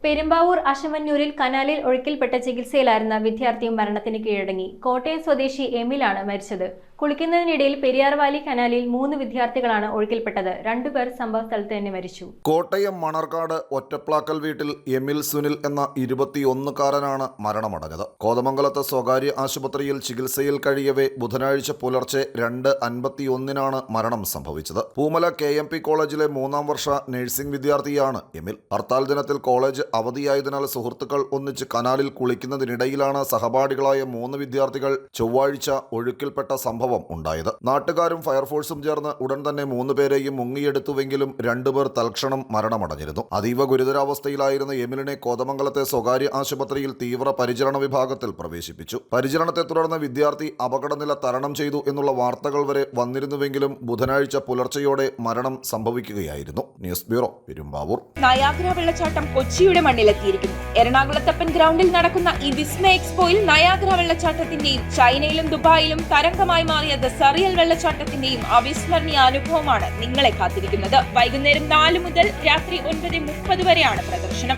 പെരുമ്പാവൂർ അശമന്നൂരിൽ കനാലിൽ ഒഴുക്കിൽപ്പെട്ട ചികിത്സയിലായിരുന്ന വിദ്യാർത്ഥി മരണത്തിന് കീഴടങ്ങി. കോട്ടയം സ്വദേശി എമിലാണ് മരിച്ചത്. കുളിക്കുന്നതിനിടയിൽ പെരിയാർവാലി കനാലിൽ 3 വിദ്യാർത്ഥികളാണ് ഒഴുക്കിൽപ്പെട്ടത്. 2 പേർ സംഭവസ്ഥലത്ത് തന്നെ മരിച്ചു. കോട്ടയം മണർക്കാട് ഒറ്റപ്ലാക്കൽ വീട്ടിൽ എമിൽ സുനിൽ എന്ന 21-കാരനാണ് മരണമടഞ്ഞത്. കോതമംഗലത്ത് സ്വകാര്യ ആശുപത്രിയിൽ ചികിത്സയിൽ കഴിയവേ ബുധനാഴ്ച പുലർച്ചെ 2:51 മരണം സംഭവിച്ചത്. പൂമല KMP കോളേജിലെ 3ാം വർഷ നഴ്സിംഗ് വിദ്യാർത്ഥിയാണ് എമിൽ. ഹർത്താൽ ദിനത്തിൽ കോളേജ് അവധിയായതിനാൽ സുഹൃത്തുക്കൾ ഒന്നിച്ച് കനാലിൽ കുളിക്കുന്നതിനിടയിലാണ് സഹപാഠികളായ 3 വിദ്യാർത്ഥികൾ ചൊവ്വാഴ്ച ഒഴുക്കിൽപ്പെട്ട സംഭവം ഉണ്ടായത്. നാട്ടുകാരും ഫയർഫോഴ്സും ചേർന്ന് ഉടൻ തന്നെ 3 പേരെയും മുങ്ങിയെടുത്തുവെങ്കിലും 2 പേർ തൽക്ഷണം മരണമടഞ്ഞിരുന്നു. അതീവ ഗുരുതരാവസ്ഥയിലായിരുന്ന എമിലിനെ കോതമംഗലത്തെ സ്വകാര്യ ആശുപത്രിയിൽ തീവ്ര പരിചരണ വിഭാഗത്തിൽ പ്രവേശിപ്പിച്ചു. പരിചരണത്തെ തുടർന്ന് വിദ്യാർത്ഥി അപകടനില തരണം ചെയ്തു എന്നുള്ള വാർത്തകൾ വരെ വന്നിരുന്നുവെങ്കിലും ബുധനാഴ്ച പുലർച്ചെയോടെ മരണം സംഭവിക്കുകയായിരുന്നു. News bureau, Perumbavoor. നയാഗ്ര വെള്ളച്ചാട്ടം കൊച്ചിയുടെ മണ്ണിലെത്തിയിരിക്കുന്നു. എറണാകുളത്തപ്പൻ ഗ്രൗണ്ടിൽ നടക്കുന്ന ഈ വിസ്മയ എക്സ്പോയിൽ നയാഗ്ര വെള്ളച്ചാട്ടത്തിന്റെയും ചൈനയിലും ദുബായിലും തരംഗമായി മാറിയ ദ സറിയൽ വെള്ളച്ചാട്ടത്തിന്റെയും അവിസ്മരണീയ അനുഭവമാണ് നിങ്ങളെ കാത്തിരിക്കുന്നത്. വൈകുന്നേരം 4 മുതൽ രാത്രി 9:30 വരെയാണ് പ്രദർശനം.